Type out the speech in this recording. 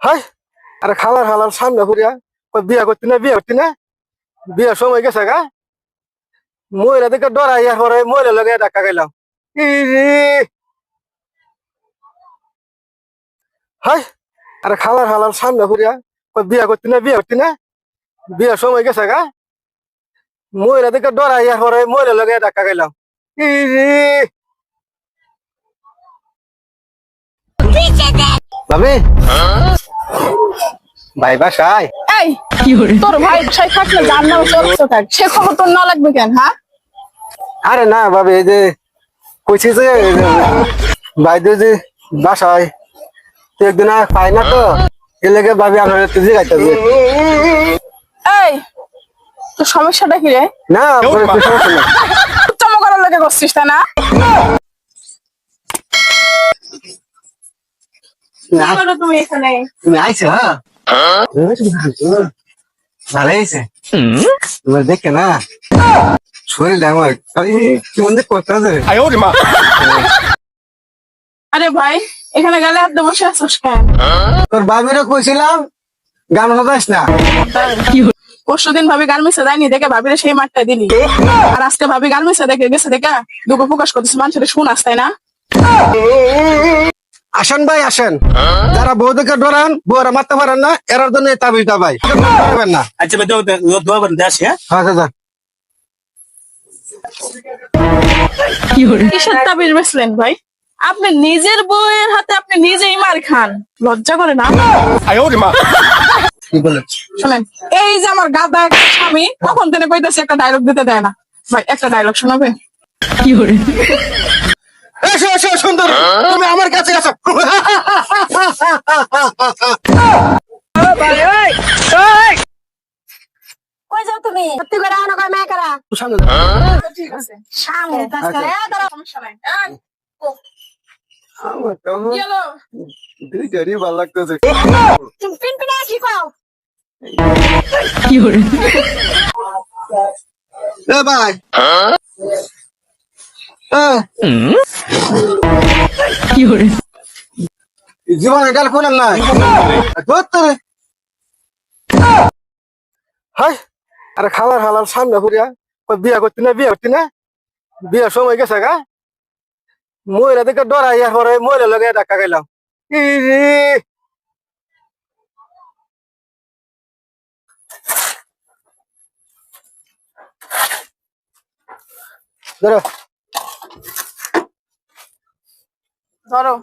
High আরে খালার হালার সামনে ঘুরিয়া বিয়া করতি না বিয়ার সময় গেছে গা মহিলা দেখে ডরাইয়া পরে মহিলা লগে ধাক্কা খাইলাম ইরে হাই আরে খালার হালার সামনে ঘুরিয়া বিয়া করতি না বিয়ার সময় গেছে গা মহিলা দেখে ডরাইয়া পরে মহিলা লগে ধাক্কা খাইলাম ইরে ভাবি ভাই বাসায় এই তোর ভাই বাসায় থাকলে যার নামে চলছে থাক সে খবর তোর না লাগবে কেন? হ্যাঁ, আরে না ভাবি এই যে কইছি যে ভাই যে বাসায় তো একদিন আর পাই না তো এ লেগে ভাবি আপনার তুই গাইতেছে এই তোর সমস্যাটা কি রে? না সমস্যা না চমক করার লেগে করছিস তাই না? তুমি এখানে তুমি আইছো ভালো হয়েছে তোমার দেখে না শরীরটা আমার কেমন যে করতে আরে ভাই এখানে গেলে হাতে বসে আসছিস কেন? তোর বাবিরও কইছিলাম গান বাজাস না পরশুদিন ভাবি গার্মেন্টসে যায়নি দেখে ভাবিরে সেই মাঠটা দিলি আর আজকে ভাবি গার্মেন্টসে দেখে গেছে দেখে দুঃখ প্রকাশ করতেছে মানুষের শুনাস তাই না? আসেন ভাই আসেন যারা বউদেরকে ডরান বউরা মারতে পারেন না এরার জন্য এই তাবিজটা ভাই পারবেন না আচ্ছা ভাই দোয়া করেন আসি। হ্যাঁ আচ্ছা কিসের তাবিজ বেচলেন ভাই? আপনি নিজের বউয়ের হাতে আপনি নিজেই মার খান, লজ্জা করে না? কি বলে শোনেন, এই যে আমার গাদা একটা স্বামী কখন থেকে কইতাছে একটা ডায়লগ দিতে দেয় না। ভাই একটা ডায়লগ শোনাবে? এসো এসো সুন্দর তুমি আমার কাছে আসো কই যাও তুমি? সত্যি করে আনো কয় মেয়ে কারা? সামনে ঠিক আছে, সামনে তাছাড়া দাঁড়াও। সমস্যা নাই। আমার গেলো। দুইটারই ভালো লাগতেছে তুমি পিন পিনে কি কও? এ ভাই জীবনে ডাল কোন নাই হাই আরে খালার হালার সামনে ঘুরিয়া বিয়া করতি না বিয়ার সময় গেছে গা মহিলা দেখে ডরাইয়া পরে মহিলা লগে ধাক্কা খাইলাম ইরে ধরো ধরো